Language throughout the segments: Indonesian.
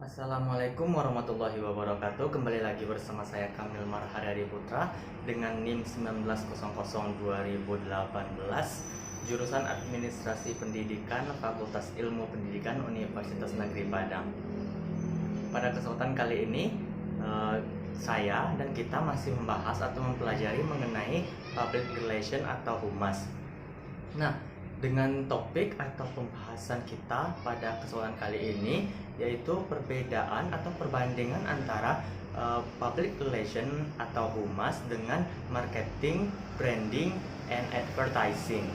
Assalamualaikum warahmatullahi wabarakatuh. Kembali lagi bersama saya Kamil Marharyadi Putra dengan NIM 19002018, jurusan Administrasi Pendidikan, Fakultas Ilmu Pendidikan, Universitas Negeri Padang. Pada kesempatan kali ini saya dan kita masih membahas atau mempelajari mengenai public relation atau humas. Nah, dengan topik atau pembahasan kita pada kesempatan kali ini yaitu perbedaan atau perbandingan antara public relation atau humas dengan marketing, branding, and advertising.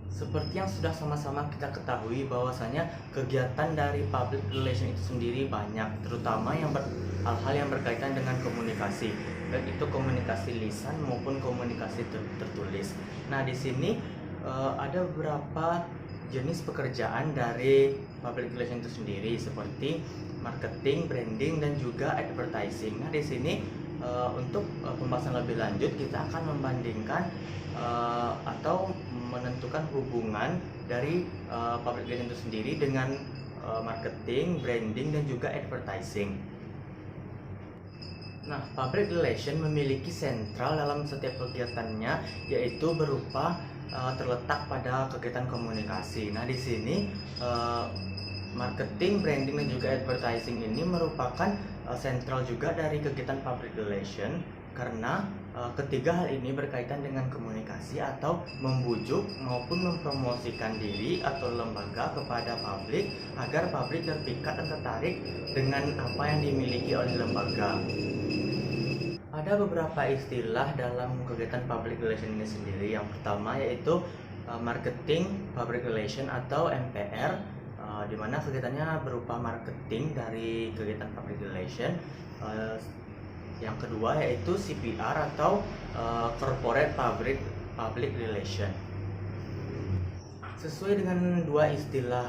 Seperti yang sudah sama-sama kita ketahui bahwasanya kegiatan dari public relation itu sendiri banyak, terutama hal-hal yang berkaitan dengan komunikasi, baik itu komunikasi lisan maupun komunikasi tertulis. Nah, di sini ada beberapa jenis pekerjaan dari public relation itu sendiri seperti marketing, branding, dan juga advertising. Nah, di sini untuk pembahasan lebih lanjut kita akan membandingkan atau menentukan hubungan dari public relation itu sendiri dengan marketing, branding, dan juga advertising. Nah, public relation memiliki sentral dalam setiap kegiatannya, yaitu berupa terletak pada kegiatan komunikasi. Nah, di sini marketing, branding, dan juga advertising ini merupakan sentral juga dari kegiatan public relation karena ketiga hal ini berkaitan dengan komunikasi atau membujuk maupun mempromosikan diri atau lembaga kepada publik agar publik terpikat dan tertarik dengan apa yang dimiliki oleh lembaga. Ada beberapa istilah dalam kegiatan public relation ini sendiri. Yang pertama yaitu marketing public relation atau MPR, di mana kegiatannya berupa marketing dari kegiatan public relation. Yang kedua yaitu CPR atau corporate public relation. Sesuai dengan dua istilah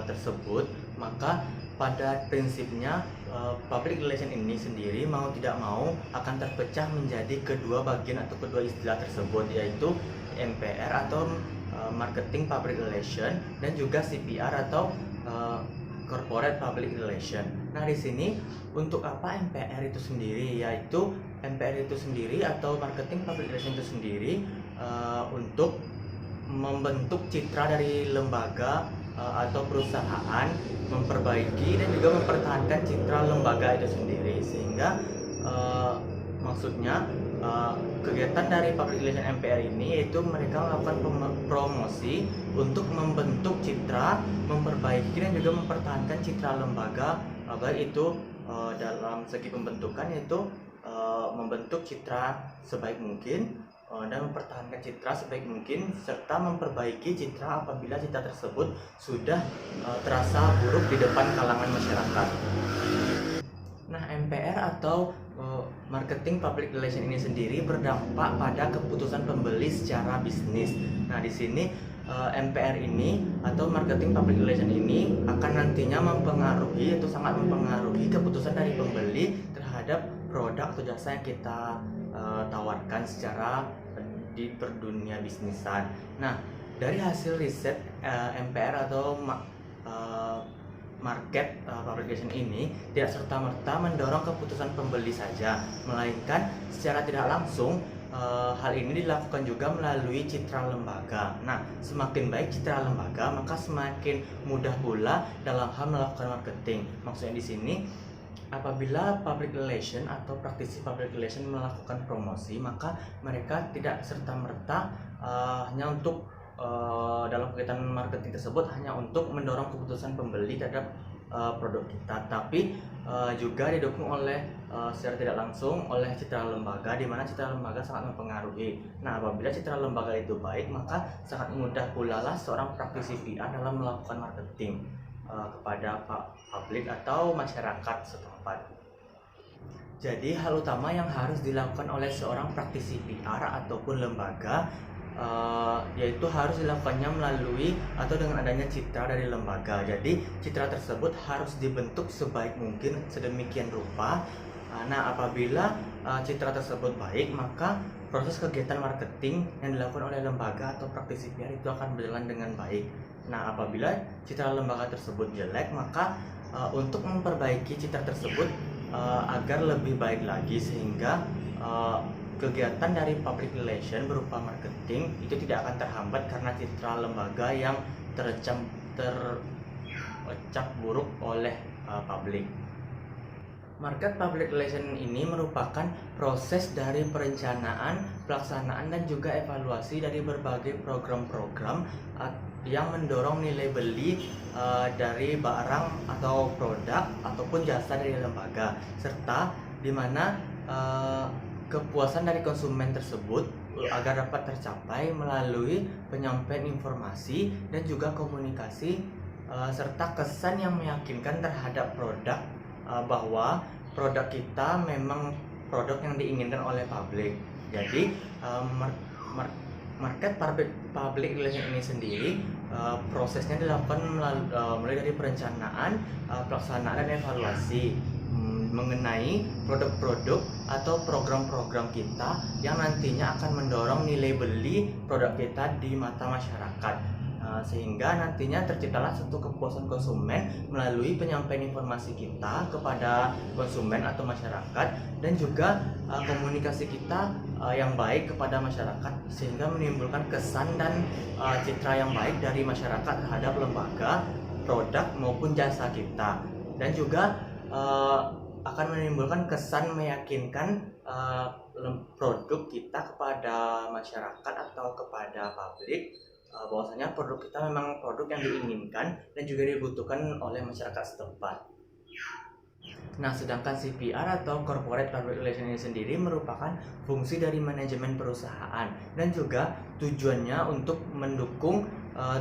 tersebut, maka pada prinsipnya public relation ini sendiri mau tidak mau akan terpecah menjadi kedua bagian atau kedua istilah tersebut, yaitu MPR atau marketing public relation dan juga CPR atau corporate public relation. Nah, di sini untuk apa MPR itu sendiri? Yaitu MPR itu sendiri atau marketing public relation itu sendiri untuk membentuk citra dari lembaga atau perusahaan, memperbaiki dan juga mempertahankan citra lembaga itu sendiri, sehingga maksudnya kegiatan dari public relation MPR ini yaitu mereka melakukan promosi untuk membentuk citra, memperbaiki dan juga mempertahankan citra lembaga, baik itu dalam segi pembentukan yaitu membentuk citra sebaik mungkin dan mempertahankan citra sebaik mungkin serta memperbaiki citra apabila citra tersebut sudah terasa buruk di depan kalangan masyarakat. Nah, MPR atau marketing public relation ini sendiri berdampak pada keputusan pembeli secara bisnis. Nah, di sini MPR ini atau marketing public relation ini akan nantinya mempengaruhi atau sangat mempengaruhi keputusan dari pembeli terhadap produk atau jasa yang kita tawarkan secara di perdunia bisnisan. Nah, dari hasil riset MPR atau market public relation ini tidak serta-merta mendorong keputusan pembeli saja, melainkan secara tidak langsung hal ini dilakukan juga melalui citra lembaga. Nah, semakin baik citra lembaga, maka semakin mudah pula dalam hal melakukan marketing. Maksudnya di sini, apabila public relation atau praktisi public relation melakukan promosi, maka mereka tidak serta-merta hanya untuk dalam kegiatan marketing tersebut hanya untuk mendorong keputusan pembeli terhadap produk kita, tapi juga didukung oleh secara tidak langsung oleh citra lembaga, di mana citra lembaga sangat mempengaruhi. Nah, apabila citra lembaga itu baik, maka sangat mudah pula lah seorang praktisi PR dalam melakukan marketing kepada publik atau masyarakat setempat. Jadi hal utama yang harus dilakukan oleh seorang praktisi PR ataupun lembaga yaitu harus dilakukannya melalui atau dengan adanya citra dari lembaga. Jadi citra tersebut harus dibentuk sebaik mungkin sedemikian rupa. Nah, apabila citra tersebut baik, maka proses kegiatan marketing yang dilakukan oleh lembaga atau praktisi PR itu akan berjalan dengan baik. Nah, apabila citra lembaga tersebut jelek, maka untuk memperbaiki citra tersebut agar lebih baik lagi, sehingga kegiatan dari public relation berupa marketing itu tidak akan terhambat karena citra lembaga yang tercap buruk oleh publik. Market public relation ini merupakan proses dari perencanaan, pelaksanaan, dan juga evaluasi dari berbagai program-program yang mendorong nilai beli dari barang atau produk ataupun jasa dari lembaga, serta di mana kepuasan dari konsumen tersebut agar dapat tercapai melalui penyampaian informasi dan juga komunikasi serta kesan yang meyakinkan terhadap produk bahwa produk kita memang produk yang diinginkan oleh publik. Jadi market public relation ini sendiri prosesnya dilakukan mulai dari perencanaan, pelaksanaan, dan evaluasi mengenai produk-produk atau program-program kita yang nantinya akan mendorong nilai beli produk kita di mata masyarakat. Sehingga nantinya terciptalah satu kepuasan konsumen melalui penyampaian informasi kita kepada konsumen atau masyarakat, dan juga komunikasi kita yang baik kepada masyarakat, sehingga menimbulkan kesan dan citra yang baik dari masyarakat terhadap lembaga, produk maupun jasa kita, dan juga akan menimbulkan kesan meyakinkan produk kita kepada masyarakat atau kepada publik bahwasanya produk kita memang produk yang diinginkan dan juga dibutuhkan oleh masyarakat setempat. Nah, sedangkan CPR atau Corporate Public Relations ini sendiri merupakan fungsi dari manajemen perusahaan dan juga tujuannya untuk mendukung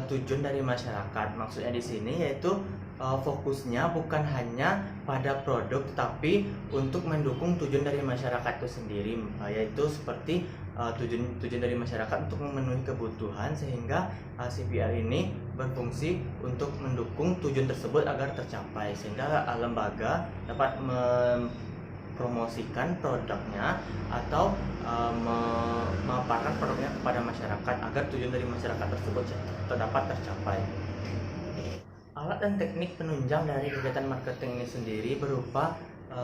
tujuan dari masyarakat. Maksudnya di sini yaitu fokusnya bukan hanya pada produk, tetapi untuk mendukung tujuan dari masyarakat itu sendiri, yaitu seperti tujuan dari masyarakat untuk memenuhi kebutuhan, sehingga CPR ini berfungsi untuk mendukung tujuan tersebut agar tercapai, sehingga lembaga dapat mempromosikan produknya atau memaparkan produknya kepada masyarakat agar tujuan dari masyarakat tersebut dapat tercapai. Alat dan teknik penunjang dari kegiatan marketing ini sendiri berupa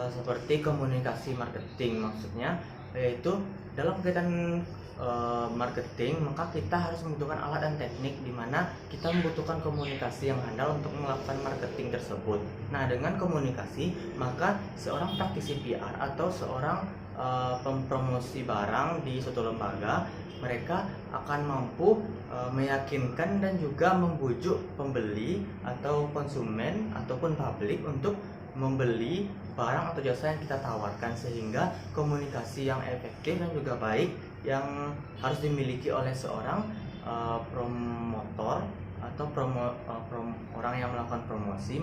seperti komunikasi marketing. Maksudnya yaitu dalam kegiatan marketing maka kita harus membutuhkan alat dan teknik di mana kita membutuhkan komunikasi yang handal untuk melakukan marketing tersebut. Nah, dengan komunikasi maka seorang praktisi PR atau seorang pempromosi barang di suatu lembaga, mereka akan mampu meyakinkan dan juga membujuk pembeli atau konsumen ataupun publik untuk membeli barang atau jasa yang kita tawarkan, sehingga komunikasi yang efektif dan juga baik yang harus dimiliki oleh seorang promotor atau orang yang melakukan promosi,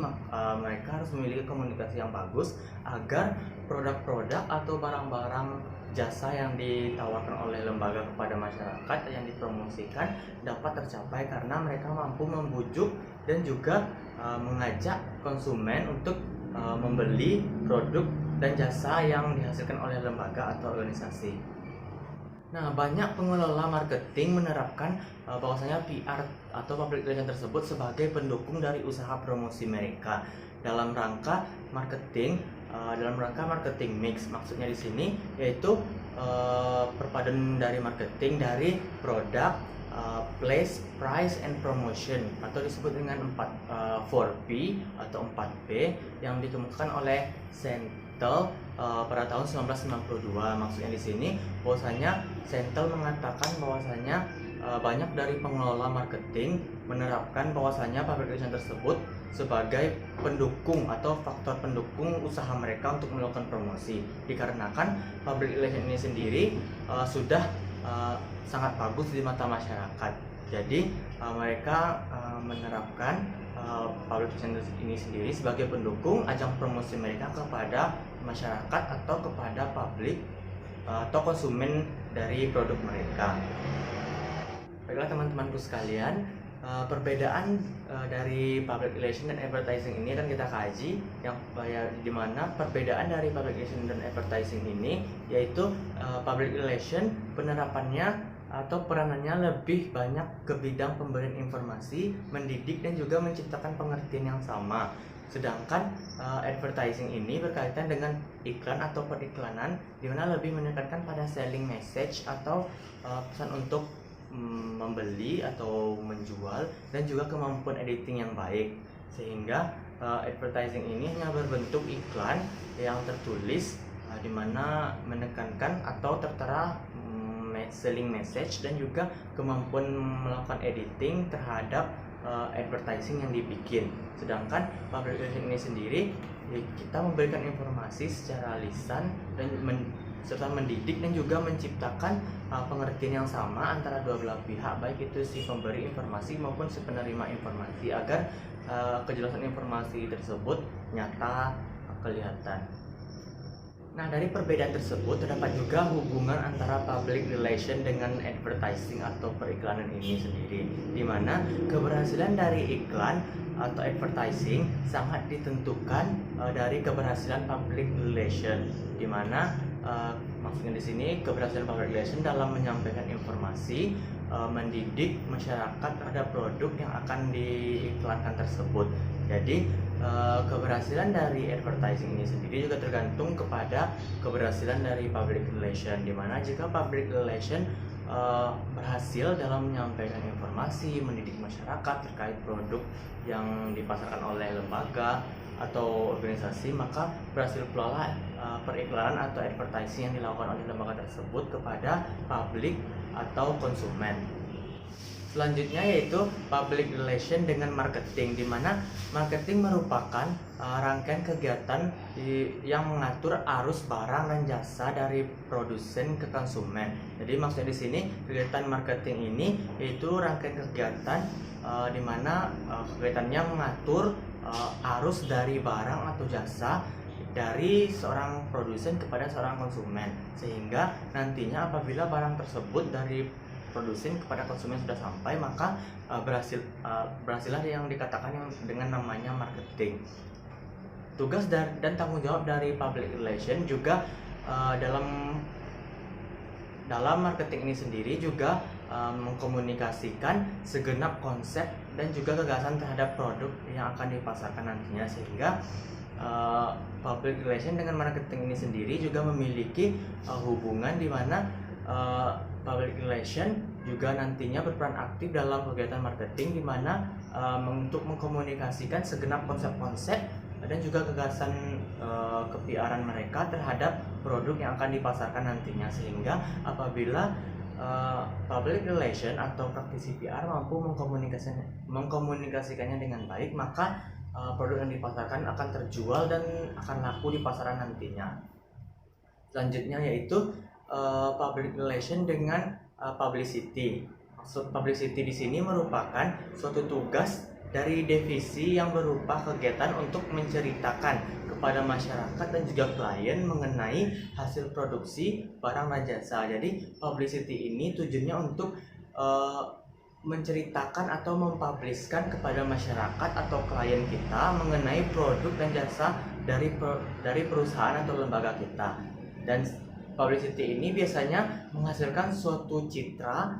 mereka harus memiliki komunikasi yang bagus agar produk-produk atau barang-barang jasa yang ditawarkan oleh lembaga kepada masyarakat yang dipromosikan dapat tercapai, karena mereka mampu membujuk dan juga mengajak konsumen untuk membeli produk dan jasa yang dihasilkan oleh lembaga atau organisasi. Nah, banyak pengelola marketing menerapkan bahwasanya PR atau public relation tersebut sebagai pendukung dari usaha promosi mereka dalam rangka marketing, mix. Maksudnya di sini yaitu perpaduan dari marketing dari produk, place, price, and promotion, atau disebut dengan 4P atau 4P yang dikemukakan oleh Sentel pada tahun 1992. Maksudnya di sini bahwasanya Sentel mengatakan bahwasanya banyak dari pengelola marketing menerapkan bahwasanya public relation tersebut sebagai pendukung atau faktor pendukung usaha mereka untuk melakukan promosi, dikarenakan public relation ini sendiri sudah sangat bagus di mata masyarakat. Jadi mereka menerapkan public relation ini sendiri sebagai pendukung ajang promosi mereka kepada masyarakat atau kepada publik atau konsumen dari produk mereka. Baiklah teman-temanku sekalian, perbedaan dari public relation dan advertising ini akan kita kaji, yang di mana perbedaan dari public relation dan advertising ini yaitu public relation penerapannya atau peranannya lebih banyak ke bidang pemberian informasi, mendidik dan juga menciptakan pengertian yang sama. Sedangkan advertising ini berkaitan dengan iklan atau periklanan, di mana lebih menekankan pada selling message atau pesan untuk membeli atau menjual, dan juga kemampuan editing yang baik. Sehingga advertising ini hanya berbentuk iklan yang tertulis, di mana menekankan atau tertera selling message dan juga kemampuan melakukan editing terhadap advertising yang dibikin. Sedangkan public relation ini sendiri, kita memberikan informasi secara lisan dan serta mendidik dan juga menciptakan pengertian yang sama antara dua belah pihak, baik itu si pemberi informasi maupun si penerima informasi, agar kejelasan informasi tersebut nyata kelihatan. Nah, dari perbedaan tersebut terdapat juga hubungan antara public relation dengan advertising atau periklanan ini sendiri, di mana keberhasilan dari iklan atau advertising sangat ditentukan dari keberhasilan public relation, di mana maksudnya di sini keberhasilan public relation dalam menyampaikan informasi, mendidik masyarakat terhadap produk yang akan diiklankan tersebut. Jadi keberhasilan dari advertising ini sendiri juga tergantung kepada keberhasilan dari public relation, di mana jika public relation berhasil dalam menyampaikan informasi, mendidik masyarakat terkait produk yang dipasarkan oleh lembaga atau organisasi, maka berhasil pula periklanan atau advertising yang dilakukan oleh lembaga tersebut kepada publik atau konsumen. Selanjutnya yaitu public relation dengan marketing, di mana marketing merupakan rangkaian kegiatan yang mengatur arus barang dan jasa dari produsen ke konsumen. Jadi maksudnya di sini kegiatan marketing ini yaitu rangkaian kegiatan di mana kegiatannya mengatur arus dari barang atau jasa dari seorang produsen kepada seorang konsumen, sehingga nantinya apabila barang tersebut dari produsen kepada konsumen sudah sampai, maka berhasillah yang dikatakan yang dengan namanya marketing. Tugas dan tanggung jawab dari public relation juga dalam marketing ini sendiri juga mengkomunikasikan segenap konsep dan juga gagasan terhadap produk yang akan dipasarkan nantinya, sehingga public relation dengan marketing ini sendiri juga memiliki hubungan di mana public relation juga nantinya berperan aktif dalam kegiatan marketing, di mana untuk mengkomunikasikan segenap konsep-konsep dan juga gagasan ke-PR-an mereka terhadap produk yang akan dipasarkan nantinya, sehingga apabila public relation atau praktisi PR mampu mengkomunikasikannya dengan baik, maka produk yang dipasarkan akan terjual dan akan laku di pasaran nantinya. Selanjutnya yaitu public relation dengan publicity. Maksud publicity di sini merupakan suatu tugas dari divisi yang berupa kegiatan untuk menceritakan kepada masyarakat dan juga klien mengenai hasil produksi barang dan jasa. Jadi publicity ini tujuannya untuk menceritakan atau mempubliskan kepada masyarakat atau klien kita mengenai produk dan jasa dari perusahaan atau lembaga kita. Dan publicity ini biasanya menghasilkan suatu citra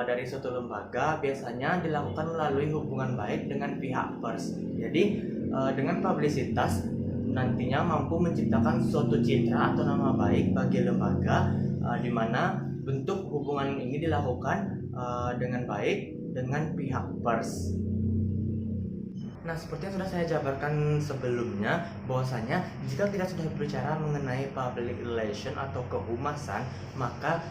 dari suatu lembaga, biasanya dilakukan melalui hubungan baik dengan pihak pers. Jadi dengan publisitas nantinya mampu menciptakan suatu citra atau nama baik bagi lembaga, di mana bentuk hubungan ini dilakukan dengan baik dengan pihak pers. Nah, seperti yang sudah saya jabarkan sebelumnya, bahwasanya jika kita sudah berbicara mengenai public relation atau kehumasan, maka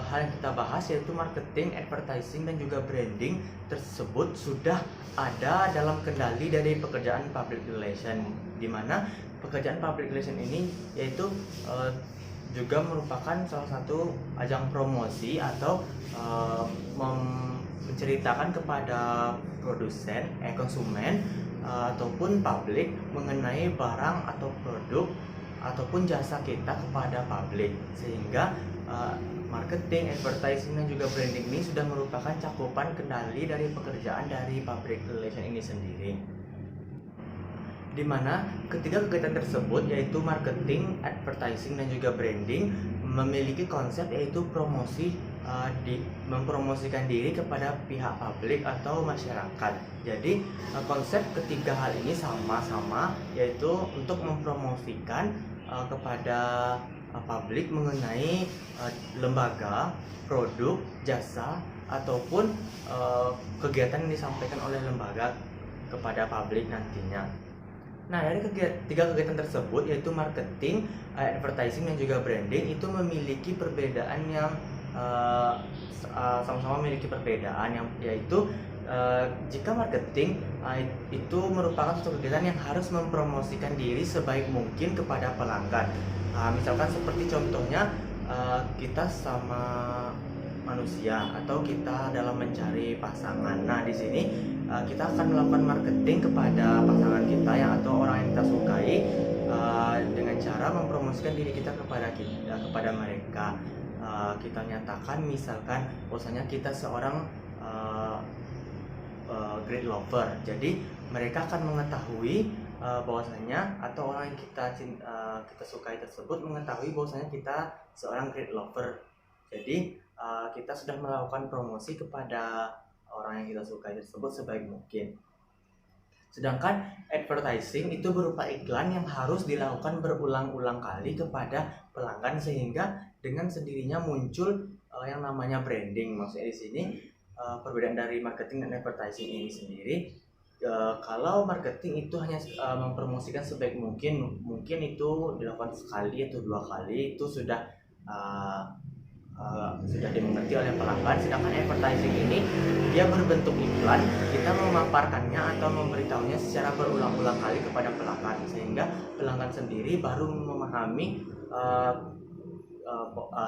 hal yang kita bahas yaitu marketing, advertising, dan juga branding tersebut sudah ada dalam kendali dari pekerjaan public relation, di mana pekerjaan public relation ini yaitu juga merupakan salah satu ajang promosi atau menceritakan kepada konsumen ataupun publik mengenai barang atau produk ataupun jasa kita kepada publik, sehingga marketing, advertising, dan juga branding ini sudah merupakan cakupan kendali dari pekerjaan dari public relation ini sendiri, di mana ketiga kegiatan tersebut yaitu marketing, advertising, dan juga branding memiliki konsep yaitu promosi mempromosikan diri kepada pihak publik atau masyarakat. Jadi konsep ketiga hal ini sama-sama, yaitu untuk mempromosikan kepada publik mengenai lembaga, produk, jasa ataupun kegiatan yang disampaikan oleh lembaga kepada publik nantinya. Nah, dari tiga kegiatan tersebut, yaitu marketing, advertising, dan juga branding, itu memiliki perbedaan yang sama-sama memiliki perbedaan, yaitu jika marketing itu merupakan suatu kegiatan yang harus mempromosikan diri sebaik mungkin kepada pelanggan. Misalkan seperti contohnya kita sama manusia atau kita dalam mencari pasangan. Nah, di sini kita akan melakukan marketing kepada pasangan kita atau orang yang kita sukai dengan cara mempromosikan diri kita kepada mereka. Kita nyatakan misalkan bahwasanya kita seorang great lover. Jadi mereka akan mengetahui bahwasanya, atau orang yang kita sukai tersebut mengetahui bahwasanya kita seorang great lover. Jadi kita sudah melakukan promosi kepada orang yang kita sukai tersebut sebaik mungkin. Sedangkan advertising itu berupa iklan yang harus dilakukan berulang-ulang kali kepada pelanggan, sehingga dengan sendirinya muncul yang namanya branding. Maksudnya di sini perbedaan dari marketing dan advertising ini sendiri, kalau marketing itu hanya mempromosikan sebaik mungkin itu dilakukan sekali atau 2 kali, itu sudah dimengerti oleh pelanggan. Sedangkan advertising ini dia berbentuk iklan, kita memaparkannya atau memberitahunya secara berulang-ulang kali kepada pelanggan, sehingga pelanggan sendiri baru memahami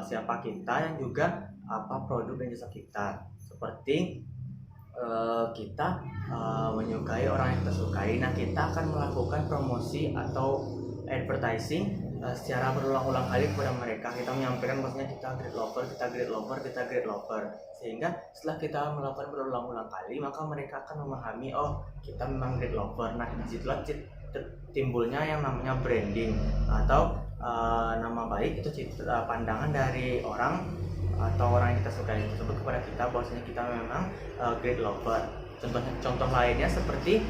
siapa kita dan juga apa produk dan jasa kita. Seperti kita menyukai orang yang kita sukai, nah kita akan melakukan promosi atau advertising secara berulang-ulang kali kepada mereka. Kita menyampaikan maksudnya kita great lover, kita great lover, kita great lover, sehingga setelah kita melakukan berulang-ulang kali, maka mereka akan memahami, oh kita memang great lover. Nah, disitulah timbulnya yang namanya branding atau nama baik, itu pandangan dari orang atau orang yang kita sukai tersebut kepada kita bahwasanya kita memang great lover. Contoh lainnya seperti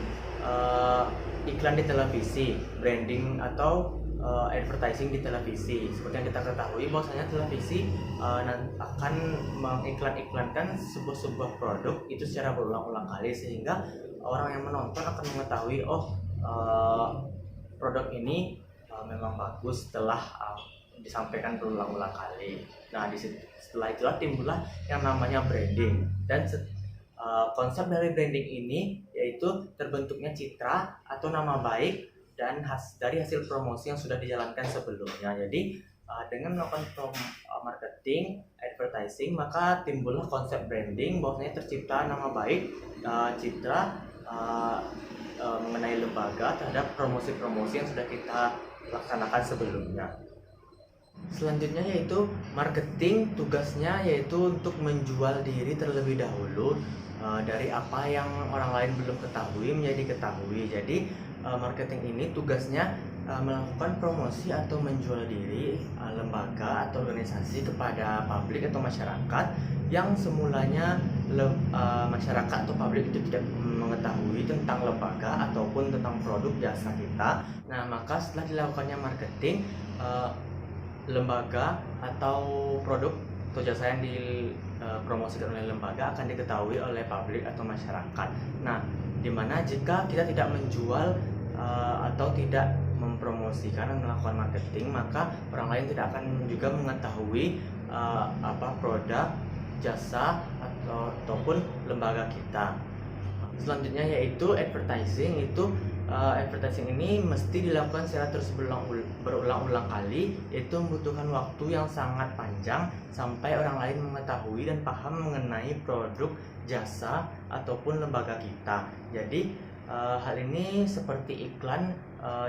iklan di televisi, branding atau advertising di televisi. Seperti yang kita ketahui bahwasanya televisi akan mengiklan-iklankan sebuah produk itu secara berulang-ulang kali, sehingga orang yang menonton akan mengetahui, oh produk ini memang bagus setelah disampaikan berulang-ulang kali. Nah, setelah itulah timbullah yang namanya branding. Dan konsep dari branding ini yaitu terbentuknya citra atau nama baik dan dari hasil promosi yang sudah dijalankan sebelumnya. Jadi dengan melakukan marketing, advertising, maka timbullah konsep branding, bahwasanya tercipta nama baik, citra mengenai lembaga terhadap promosi-promosi yang sudah kita laksanakan sebelumnya. Selanjutnya yaitu marketing, tugasnya yaitu untuk menjual diri terlebih dahulu, dari apa yang orang lain belum ketahui menjadi ketahui. Jadi marketing ini tugasnya melakukan promosi atau menjual diri lembaga atau organisasi kepada publik atau masyarakat yang semulanya masyarakat atau publik itu tidak mengetahui tentang lembaga ataupun tentang produk jasa kita. Nah, maka setelah dilakukannya marketing, lembaga atau produk atau jasa yang dipromosikan oleh lembaga akan diketahui oleh publik atau masyarakat. Nah, dimana jika kita tidak menjual atau tidak mempromosikan dan melakukan marketing, maka orang lain tidak akan juga mengetahui produk, jasa ataupun lembaga kita. Selanjutnya yaitu advertising. Advertising ini mesti dilakukan secara terus berulang-ulang kali, yaitu membutuhkan waktu yang sangat panjang sampai orang lain mengetahui dan paham mengenai produk, jasa ataupun lembaga kita. Jadi hal ini seperti iklan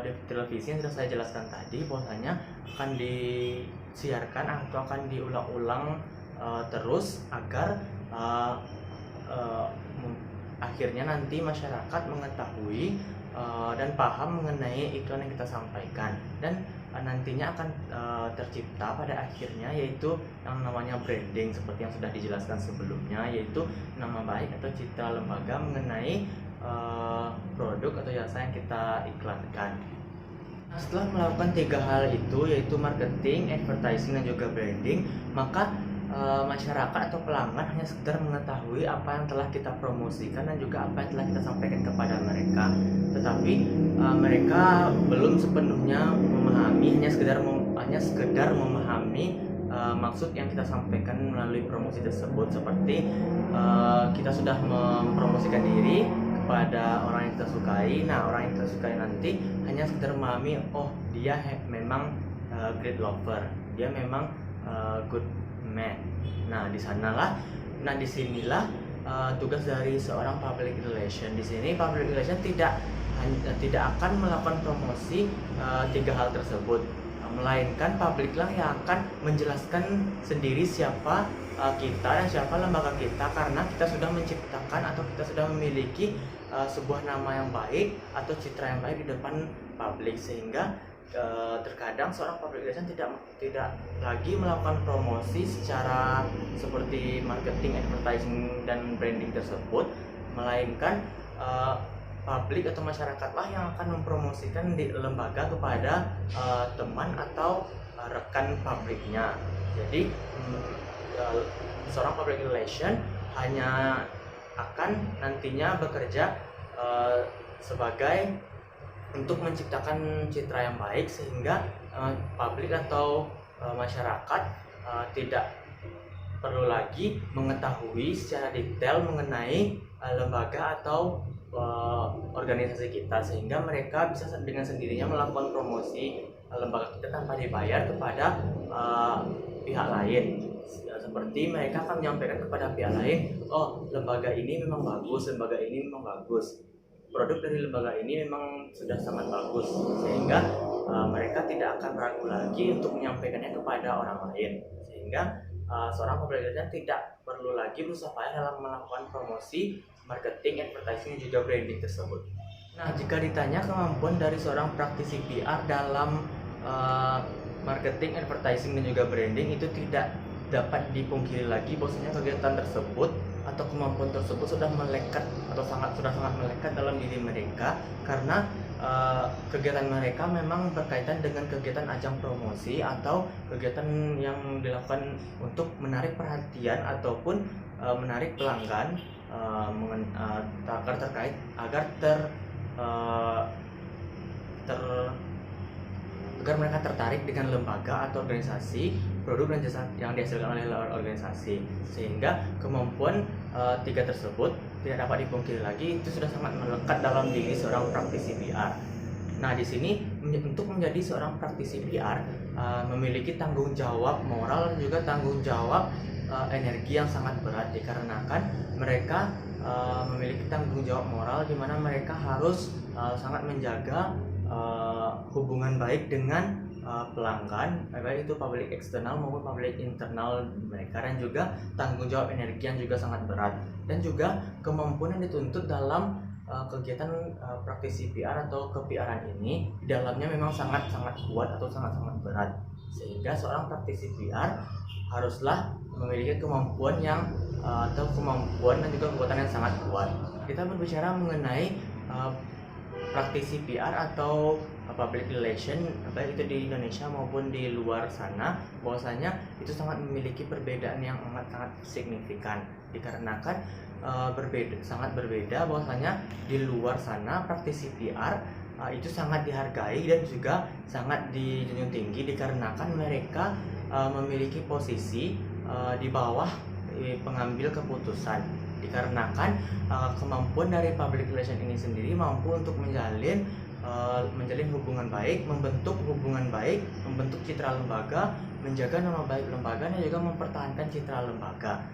di televisi yang sudah saya jelaskan tadi, bahwasanya akan disiarkan atau akan diulang-ulang terus agar akhirnya nanti masyarakat mengetahui dan paham mengenai iklan yang kita sampaikan, dan nantinya akan tercipta pada akhirnya yaitu yang namanya branding seperti yang sudah dijelaskan sebelumnya, yaitu nama baik atau citra lembaga mengenai produk atau jasa yang kita iklankan. Nah, setelah melakukan 3 hal itu yaitu marketing, advertising, dan juga branding, maka masyarakat atau pelanggan hanya sekedar mengetahui apa yang telah kita promosikan dan juga apa yang telah kita sampaikan kepada mereka. Tetapi mereka belum sepenuhnya memahami, hanya sekedar memahami maksud yang kita sampaikan melalui promosi tersebut. Seperti kita sudah mempromosikan diri kepada orang yang kita sukai. Nah, orang yang kita sukai nanti hanya sekedar memahami, oh dia memang great lover, dia memang good man. Nah, disinilah tugas dari seorang public relation. Di sini public relation tidak akan melakukan promosi 3 hal tersebut, melainkan publik lah yang akan menjelaskan sendiri siapa kita dan siapa lembaga kita, karena kita sudah menciptakan atau kita sudah memiliki sebuah nama yang baik atau citra yang baik di depan publik, sehingga terkadang seorang public relation tidak lagi melakukan promosi secara seperti marketing, advertising, dan branding tersebut, melainkan publik atau masyarakatlah yang akan mempromosikan di lembaga kepada teman atau rekan publiknya. Jadi seorang public relation hanya akan nantinya bekerja sebagai untuk menciptakan citra yang baik, sehingga publik atau masyarakat tidak perlu lagi mengetahui secara detail mengenai lembaga atau organisasi kita, sehingga mereka bisa dengan sendirinya melakukan promosi lembaga kita tanpa dibayar kepada pihak lain. Seperti mereka akan menyampaikan kepada pihak lain, oh lembaga ini memang bagus, lembaga ini memang bagus, produk dari lembaga ini memang sudah sangat bagus, sehingga mereka tidak akan ragu lagi untuk menyampaikannya kepada orang lain, sehingga seorang public relation tidak perlu lagi berusaha payah dalam melakukan promosi, marketing, advertising, dan juga branding tersebut. Nah, jika ditanya kemampuan dari seorang praktisi PR dalam marketing, advertising, dan juga branding, itu tidak dapat dipungkiri lagi bahwasanya kegiatan tersebut atau kemampuan tersebut sudah melekat atau sudah sangat melekat dalam diri mereka, karena kegiatan mereka memang berkaitan dengan kegiatan ajang promosi atau kegiatan yang dilakukan untuk menarik perhatian ataupun menarik pelanggan agar mereka tertarik dengan lembaga atau organisasi, produk dan jasa yang dihasilkan oleh organisasi, sehingga kemampuan 3 tersebut tidak dapat dipungkiri lagi, itu sudah sangat melekat dalam diri seorang praktisi PR. Nah, di sini untuk menjadi seorang praktisi PR memiliki tanggung jawab moral dan juga tanggung jawab energi yang sangat berat, dikarenakan mereka memiliki tanggung jawab moral di mana mereka harus sangat menjaga hubungan baik dengan pelanggan, baik itu publik eksternal maupun publik internal mereka, dan juga tanggung jawab energi yang juga sangat berat, dan juga kemampuan yang dituntut dalam kegiatan praktisi PR atau ke-PR-an ini di dalamnya memang sangat-sangat kuat atau sangat-sangat berat, sehingga seorang praktisi PR haruslah memiliki kemampuan atau kemampuan dan juga kekuatan yang sangat kuat. Kita berbicara mengenai praktisi PR atau public relation, baik itu di Indonesia maupun di luar sana, bahwasanya itu sangat memiliki perbedaan yang sangat signifikan, dikarenakan sangat berbeda bahwasanya di luar sana praktisi PR itu sangat dihargai dan juga sangat dijunjung tinggi, dikarenakan mereka memiliki posisi di bawah pengambil keputusan, dikarenakan kemampuan dari public relation ini sendiri mampu untuk menjalin hubungan baik, membentuk hubungan baik, membentuk citra lembaga, menjaga nama baik lembaga, dan juga mempertahankan citra lembaga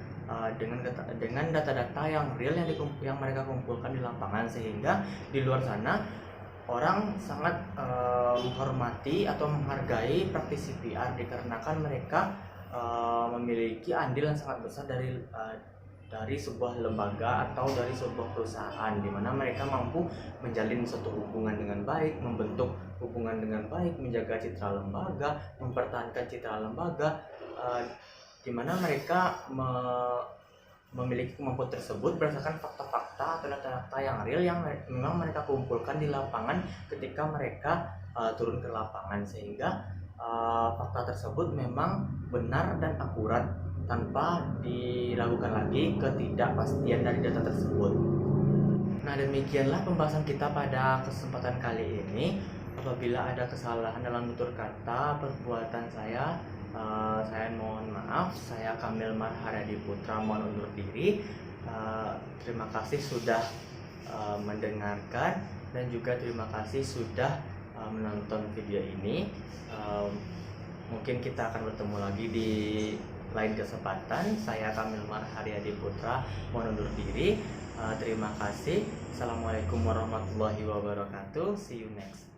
dengan data-data yang real yang mereka kumpulkan di lapangan, sehingga di luar sana orang sangat menghormati atau menghargai praktisi PR, dikarenakan mereka memiliki andil yang sangat besar dari sebuah lembaga atau dari sebuah perusahaan, di mana mereka mampu menjalin suatu hubungan dengan baik, membentuk hubungan dengan baik, menjaga citra lembaga, mempertahankan citra lembaga, di mana mereka memiliki kemampuan tersebut berdasarkan fakta-fakta atau data-data yang real yang memang mereka kumpulkan di lapangan ketika mereka turun ke lapangan, sehingga fakta tersebut memang benar dan akurat tanpa dilakukan lagi ketidakpastian dari data tersebut. Nah, demikianlah pembahasan kita pada kesempatan kali ini. Apabila ada kesalahan dalam tutur kata perbuatan saya mohon maaf. Saya Kamil Marharyadi Putra mohon undur diri. Terima kasih sudah mendengarkan, dan juga terima kasih sudah menonton video ini. Mungkin kita akan bertemu lagi di lain kesempatan. Saya Kamil Marharyadi Putra mohon undur diri. Terima kasih. Assalamualaikum warahmatullahi wabarakatuh. See you next.